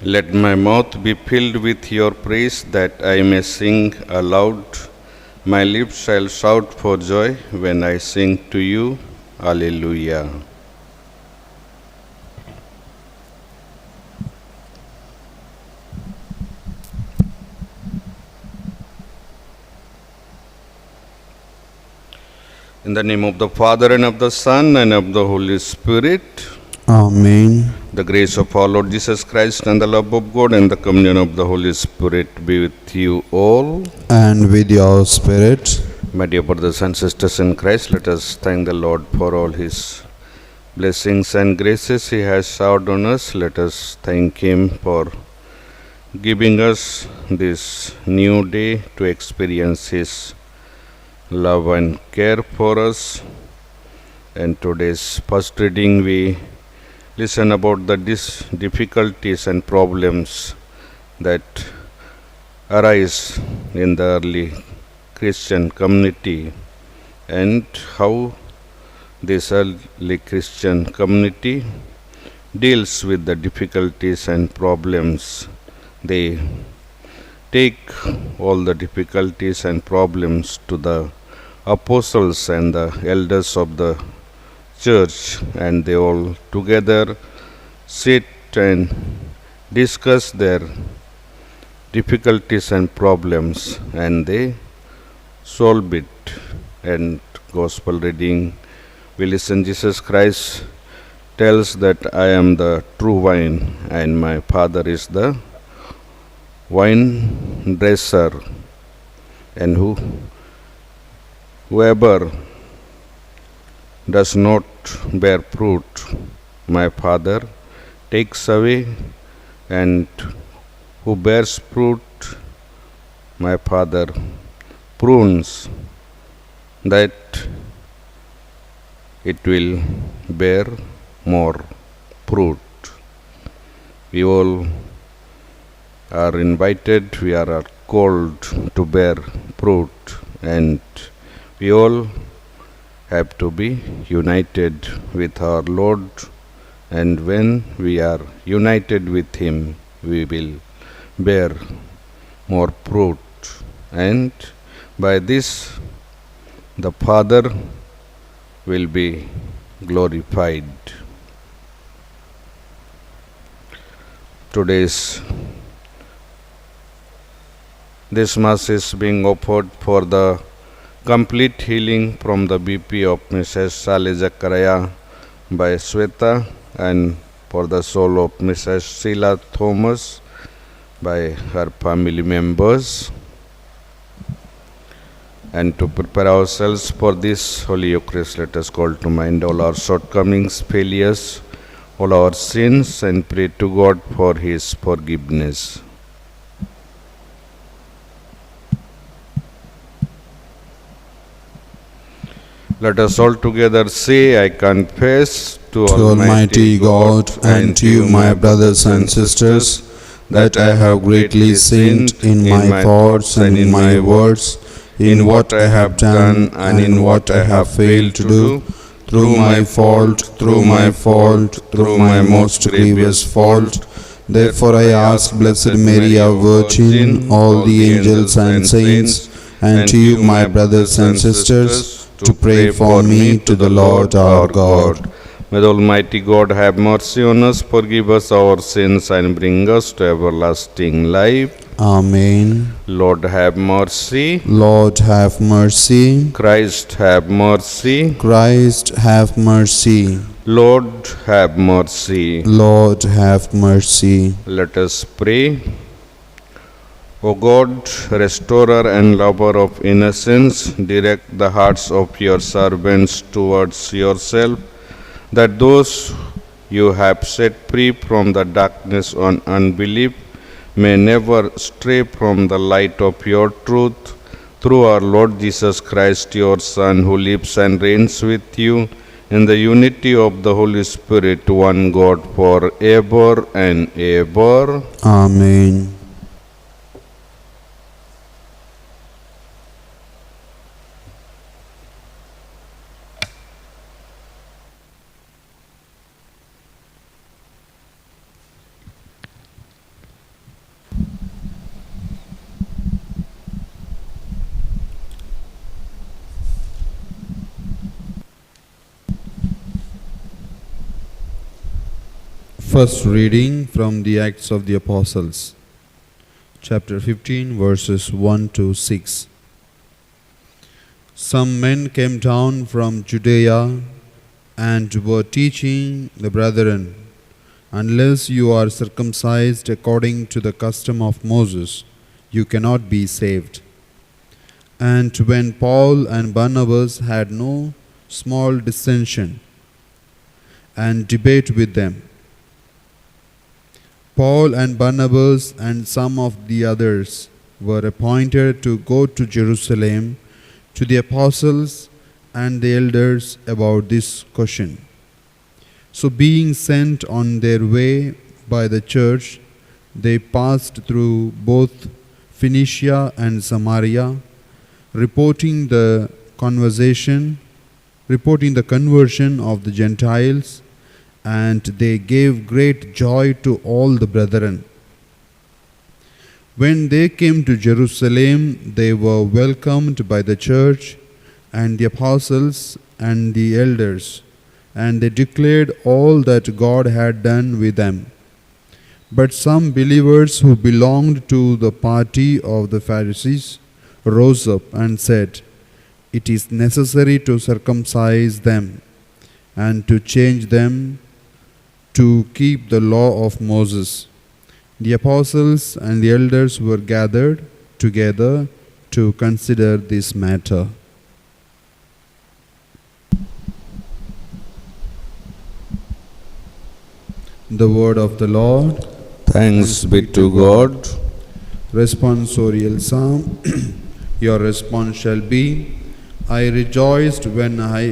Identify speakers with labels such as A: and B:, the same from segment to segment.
A: Let my mouth be filled with your praise that I may sing aloud. My lips shall shout for joy when I sing to you. Alleluia. In the name of the Father and of the Son and of the Holy Spirit.
B: Amen.
A: The grace of our Lord Jesus Christ and the love of God and the communion of the Holy Spirit be with you all.
B: And with your spirit.
A: My dear brothers and sisters in Christ, let us thank the Lord for all His blessings and graces He has showered on us. Let us thank Him for giving us this new day to experience His love and care for us. And today's first reading we listen about the difficulties and problems that arise in the early Christian community and how this early Christian community deals with the difficulties and problems. They take all the difficulties and problems to the apostles and the elders of the church, and they all together sit and discuss their difficulties and problems, and they solve it. And gospel reading, we listen Jesus Christ tells that I am the true vine and my Father is the vine dresser, and whoever does not bear fruit, my Father takes away, and who bears fruit, my Father prunes, that it will bear more fruit. We all are invited, we are called to bear fruit, and we all have to be united with our Lord, and when we are united with Him, we will bear more fruit, and by this the Father will be glorified. This Mass is being offered for the complete healing from the BP of Mrs. Sally Zachariah by Sweta, and for the soul of Mrs. Sheila Thomas by her family members. And to prepare ourselves for this Holy Eucharist, let us call to mind all our shortcomings, failures, all our sins, and pray to God for His forgiveness. Let us all together say, I confess to
B: Almighty God and to you, my brothers and sisters, that I have greatly sinned in my thoughts and in my words, in what I have done and in what I have failed to do, through my fault, through my most grievous fault. Therefore I ask Blessed Mary, our Virgin, all the angels and saints, and to you, my brothers and sisters, to pray for me to the Lord our God.
A: May the Almighty God have mercy on us, forgive us our sins, and bring us to everlasting life.
B: Amen.
A: Lord have mercy.
B: Lord have mercy.
A: Christ have mercy.
B: Christ have mercy.
A: Lord have mercy.
B: Lord have mercy.
A: Let us pray. O God, restorer and lover of innocence, direct the hearts of your servants towards yourself, that those you have set free from the darkness on unbelief may never stray from the light of your truth, through our Lord Jesus Christ, your Son, who lives and reigns with you in the unity of the Holy Spirit, one God, forever and ever.
B: Amen. First reading from the Acts of the Apostles, chapter 15, verses 1 to 6. Some men came down from Judea and were teaching the brethren, "Unless you are circumcised according to the custom of Moses, you cannot be saved." And when Paul and Barnabas had no small dissension and debate with them, Paul and Barnabas and some of the others were appointed to go to Jerusalem to the apostles and the elders about this question. So being sent on their way by the church, they passed through both Phoenicia and Samaria, reporting the conversion of the Gentiles, and they gave great joy to all the brethren. When they came to Jerusalem, they were welcomed by the church and the apostles and the elders, and they declared all that God had done with them. But some believers who belonged to the party of the Pharisees rose up and said, "It is necessary to circumcise them and to change them to keep the law of Moses." The apostles and the elders were gathered together to consider this matter. The word of the Lord.
A: Thanks be to God.
B: Responsorial Psalm. Your response shall be, "I rejoiced when I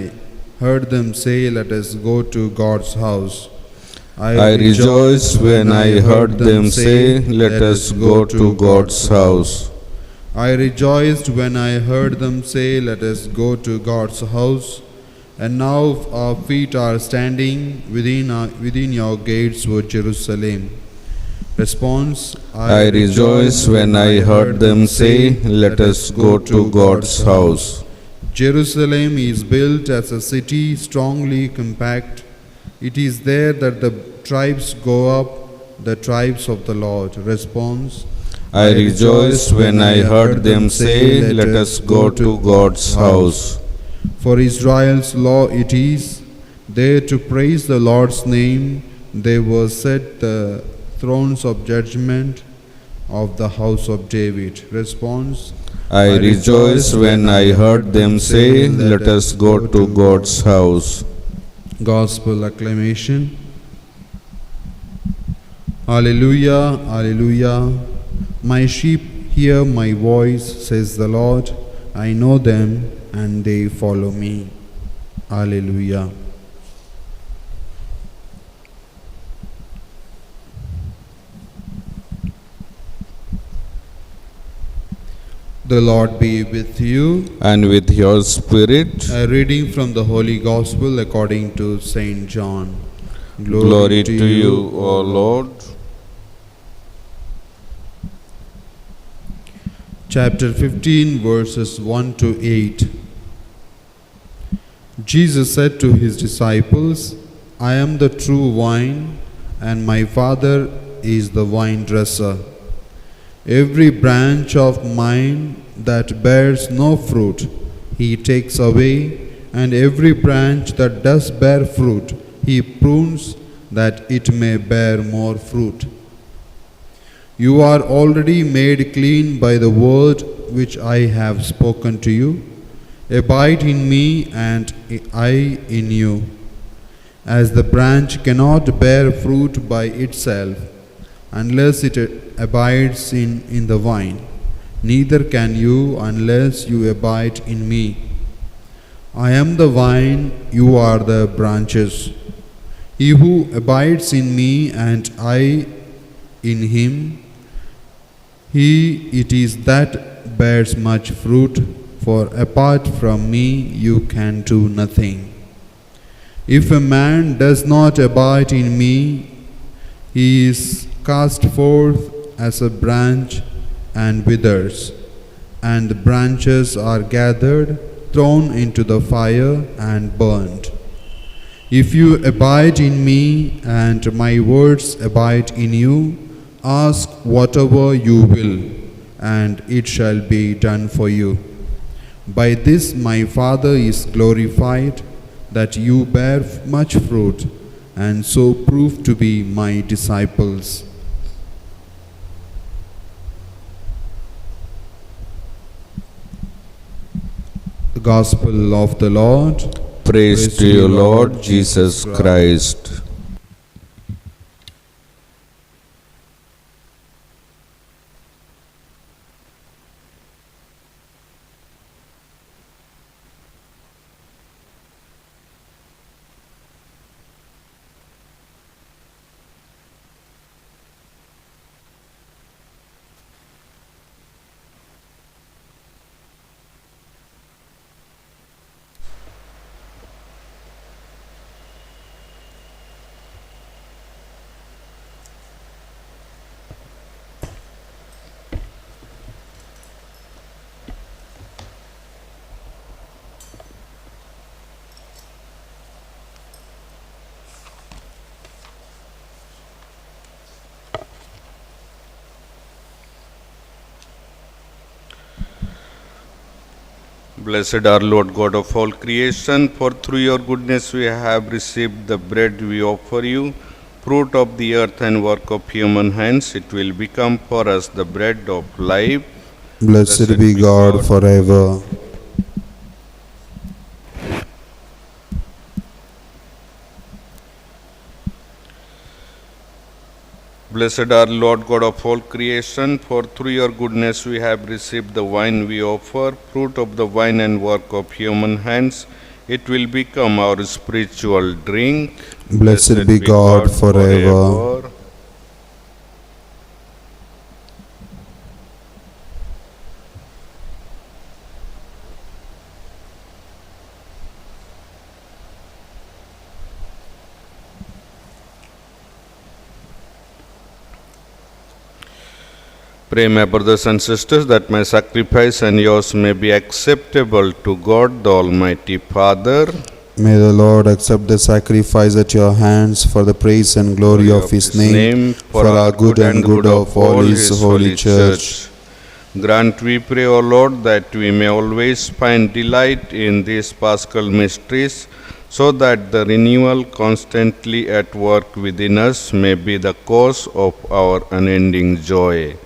B: heard them say, 'Let us go to God's house.'
A: I rejoiced when I heard them say, 'Let us go to God's house.'
B: I rejoiced when I heard them say, 'Let us go to God's house.' And now our feet are standing within your gates, O Jerusalem." Response.
A: I rejoiced when I heard them say, "Let us go to God's house."
B: Jerusalem is built as a city strongly compact. It is there that the tribes go up, the tribes of the Lord. Response.
A: I rejoiced when I heard them say, "Let us go to God's house."
B: For Israel's law it is, there to praise the Lord's name. They were set the thrones of judgment of the house of David. Response.
A: I rejoiced when I heard them say, "Let us go to God's house."
B: Gospel acclamation. Alleluia, alleluia. My sheep hear my voice, says the Lord. I know them and they follow me. Alleluia. The Lord be with you.
A: And with your spirit.
B: A reading from the Holy Gospel according to Saint John.
A: Glory to you, O Lord.
B: Chapter 15, verses 1 to 8. Jesus said to his disciples, "I am the true vine, and my Father is the vine dresser. Every branch of mine that bears no fruit, he takes away, and every branch that does bear fruit, he prunes that it may bear more fruit. You are already made clean by the word which I have spoken to you. Abide in me, and I in you. As the branch cannot bear fruit by itself unless it abides in the vine, neither can you unless you abide in me. I am the vine, you are the branches. He who abides in me and I in him, he it is that bears much fruit, for apart from me you can do nothing. If a man does not abide in me, he is cast forth as a branch and withers, and the branches are gathered, thrown into the fire and burned. If you abide in me and my words abide in you, ask whatever you will, and it shall be done for you. By this my Father is glorified, that you bear much fruit, and so prove to be my disciples. The Gospel of the Lord.
A: Praise to you, Lord Jesus Christ. Blessed are Lord God of all creation, for through your goodness we have received the bread we offer you, fruit of the earth and work of human hands. It will become for us the bread of life.
B: Blessed be God forever.
A: Blessed are Lord God of all creation, for through your goodness we have received the wine we offer, fruit of the vine and work of human hands. It will become our spiritual drink.
B: Blessed be God forever.
A: Pray, my brothers and sisters, that my sacrifice and yours may be acceptable to God, the Almighty Father.
B: May the Lord accept the sacrifice at your hands for the praise and glory of His name, for our good and good of all His holy church.
A: Grant, we pray, O Lord, that we may always find delight in these Paschal mysteries, so that the renewal constantly at work within us may be the cause of our unending joy.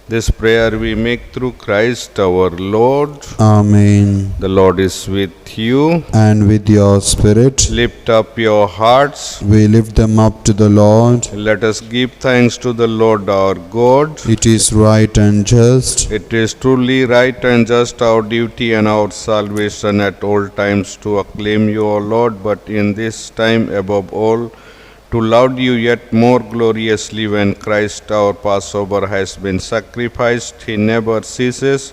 A: This prayer we make through Christ our Lord.
B: Amen.
A: The Lord is with you.
B: And with your spirit.
A: Lift up your hearts.
B: We lift them up to the Lord.
A: Let us give thanks to the Lord our God.
B: It is right and just.
A: It is truly right and just, our duty and our salvation at all times, to acclaim you, O Lord, but in this time above all, to laud you yet more gloriously when Christ our Passover has been sacrificed. He never ceases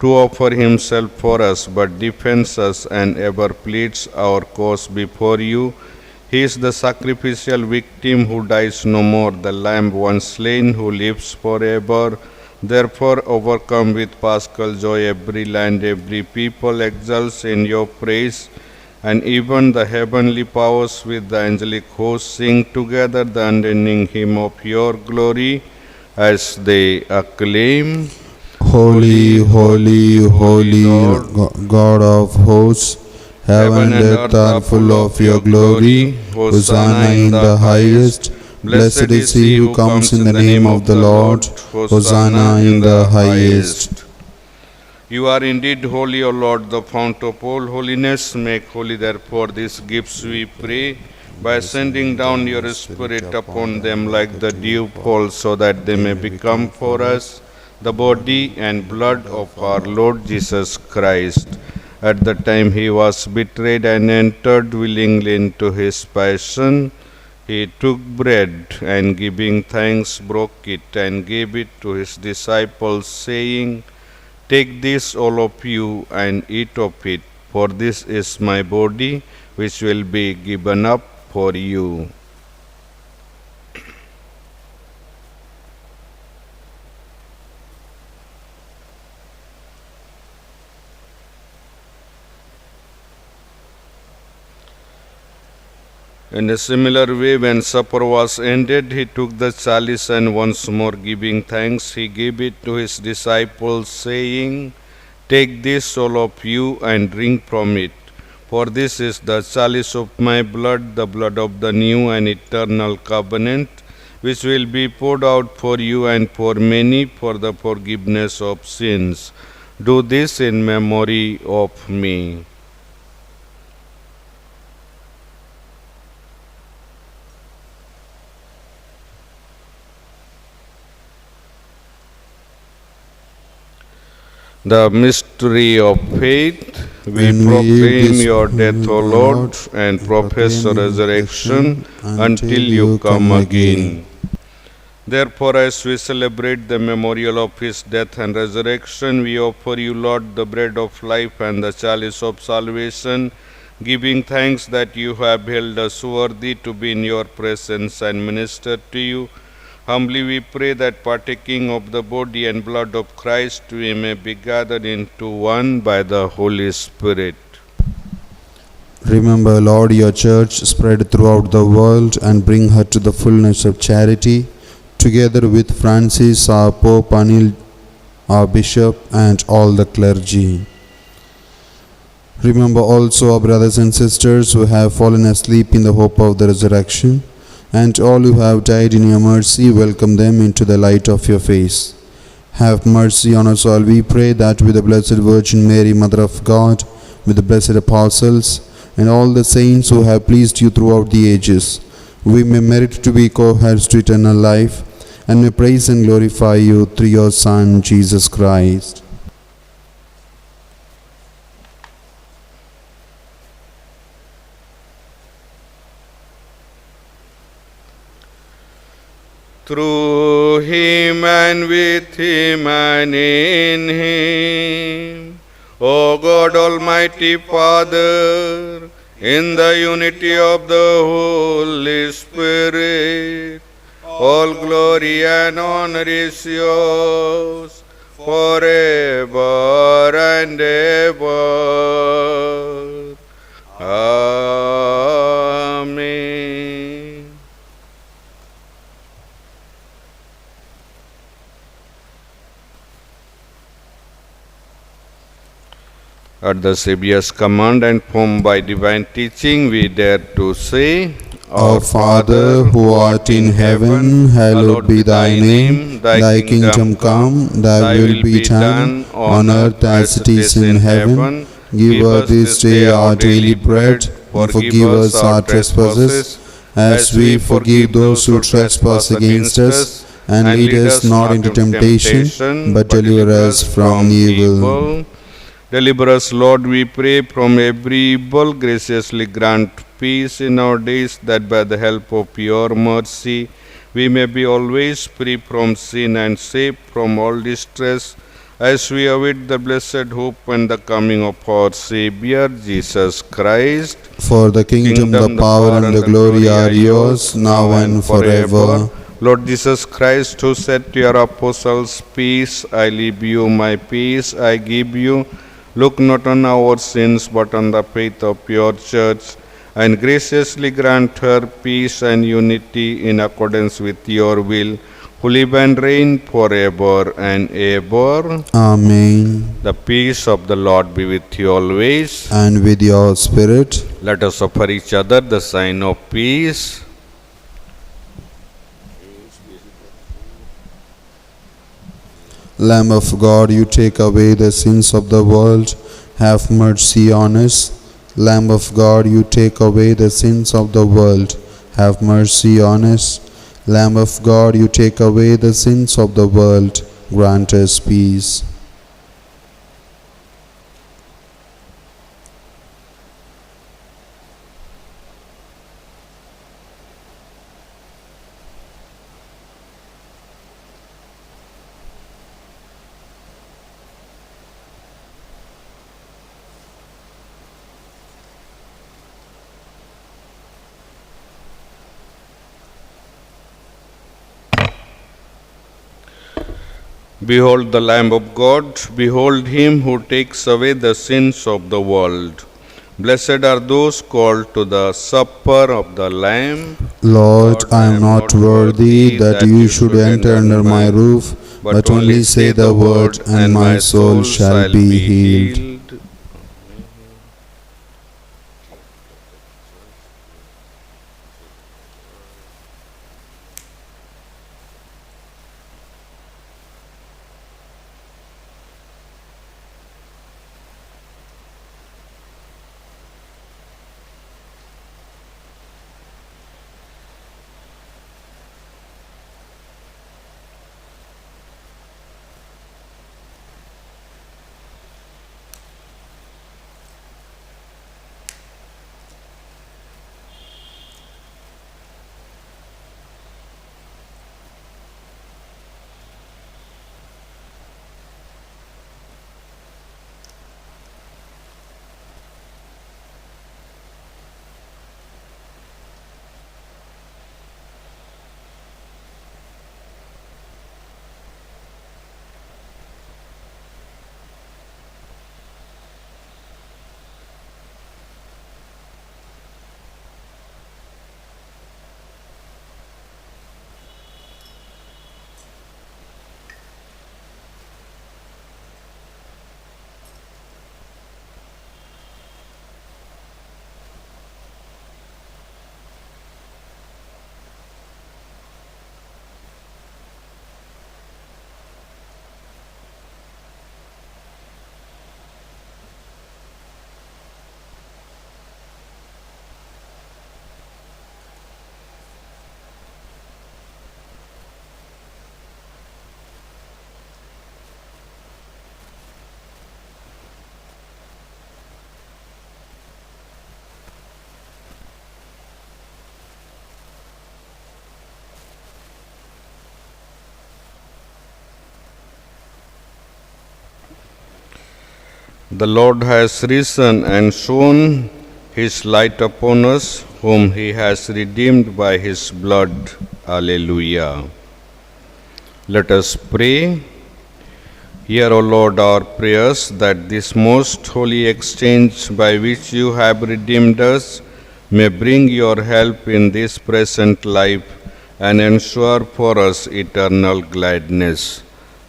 A: to offer himself for us, but defends us and ever pleads our cause before you. He is the sacrificial victim who dies no more, the Lamb once slain who lives forever. Therefore, overcome with paschal joy, every land, every people exults in your praise, and even the heavenly powers with the angelic host sing together the unending hymn of your glory as they acclaim,
B: Holy, holy, holy, God of hosts, heaven and earth are full of your glory. Hosanna in the highest. Blessed is he who comes in the name of the Lord. Hosanna in the highest.
A: You are indeed holy, O Lord, the fount of all holiness. Make holy, therefore, these gifts, we pray, by sending down your Spirit upon them like the dew fall, so that they may become for us the body and blood of our Lord Jesus Christ. At the time he was betrayed and entered willingly into his passion, he took bread, and giving thanks, broke it and gave it to his disciples, saying, "Take this, all of you, and eat of it, for this is my body, which will be given up for you." In a similar way, when supper was ended, he took the chalice and once more giving thanks, he gave it to his disciples, saying, "Take this, all of you, and drink from it. For this is the chalice of my blood, the blood of the new and eternal covenant, which will be poured out for you and for many for the forgiveness of sins. Do this in memory of me." The mystery of faith, we
B: And we
A: proclaim
B: this-
A: your death, O Lord, and profess your resurrection until you come again. Therefore, as we celebrate the memorial of his death and resurrection, we offer you, Lord, the bread of life and the chalice of salvation, giving thanks that you have held us worthy to be in your presence and minister to you. Humbly we pray that partaking of the body and blood of Christ, we may be gathered into one by the Holy Spirit.
B: Remember, Lord, your church spread throughout the world and bring her to the fullness of charity, together with Francis, our Pope, Anil, our Bishop, and all the clergy. Remember also our brothers and sisters who have fallen asleep in the hope of the resurrection, and all who have died in your mercy, welcome them into the light of your face. Have mercy on us all, we pray, that with the Blessed Virgin Mary, Mother of God, with the blessed apostles, and all the saints who have pleased you throughout the ages, we may merit to be co-heirs to eternal life, and may praise and glorify you through your Son, Jesus Christ.
A: Through him and with him and in him, O God Almighty Father, in the unity of the Holy Spirit, all glory and honor is yours forever and ever. Amen. At the Saviour's command and formed by divine teaching, we dare to say,
B: Our Father, who art in heaven, hallowed be thy name. Thy kingdom come, thy will be done, on earth as it is in heaven. Give us this day our daily bread, and forgive us our trespasses, as we forgive those who trespass against us. And lead us not into temptation, but deliver us from evil.
A: Deliver us, Lord, we pray, from every evil. Graciously grant peace in our days, that by the help of your mercy we may be always free from sin and safe from all distress, as we await the blessed hope and the coming of our Saviour, Jesus Christ.
B: For the kingdom, the power, and the glory are yours, now and forever.
A: Lord Jesus Christ, who said to your apostles, "Peace I leave you, my peace I give you," look not on our sins, but on the faith of your church, and graciously grant her peace and unity in accordance with your will, who live and reign forever and ever.
B: Amen.
A: The peace of the Lord be with you always.
B: And with your spirit.
A: Let us offer each other the sign of peace.
B: Lamb of God, you take away the sins of the world, have mercy on us. Lamb of God, you take away the sins of the world, have mercy on us. Lamb of God, you take away the sins of the world, grant us peace.
A: Behold the Lamb of God, behold him who takes away the sins of the world. Blessed are those called to the supper of the Lamb.
B: Lord, I am not worthy that you should enter under my roof, but only say the word, and my soul shall be healed.
A: The Lord has risen and shone his light upon us, whom he has redeemed by his blood. Alleluia. Let us pray. Hear, O Lord, our prayers, that this most holy exchange by which you have redeemed us may bring your help in this present life and ensure for us eternal gladness.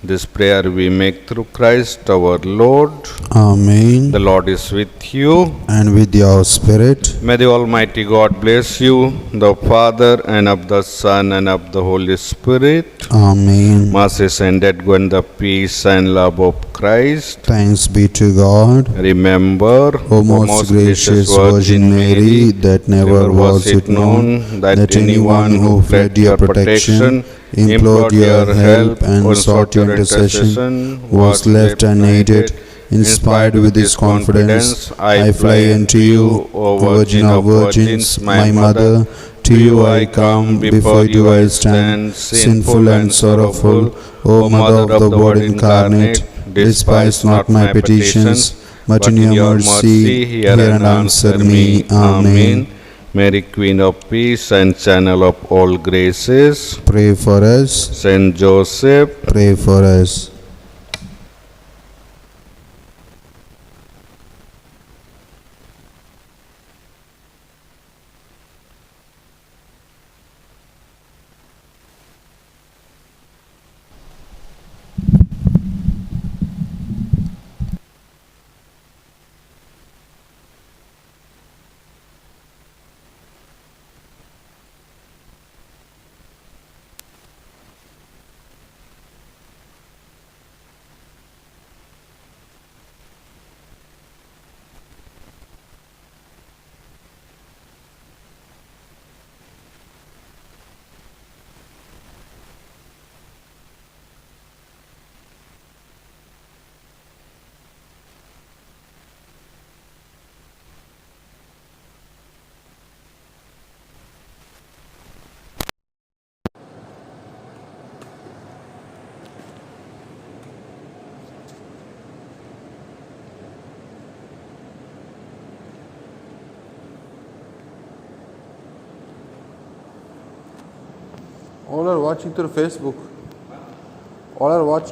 A: This prayer we make through Christ our Lord.
B: Amen.
A: The Lord is with you.
B: And with your spirit.
A: May the Almighty God bless you, the Father, and of the Son, and of the Holy Spirit.
B: Amen.
A: Mass is ended. Go in the peace and love of Christ.
B: Thanks be to God.
A: Remember,
B: O most gracious Virgin Mary, that never was it known that anyone who fled your protection, implored your help, and sought your intercession was left unaided. Inspired with this confidence, I fly unto you, O Virgin of Virgins, my Mother. To you I come, before you I stand, sinful and sorrowful. O Mother of the Word incarnate, despise not my petitions, but in your mercy hear and answer me. Amen.
A: Mary, Queen of Peace and Channel of all graces,
B: Pray for us.
A: Saint Joseph,
B: Pray for us. All are watching through Facebook. All are watching.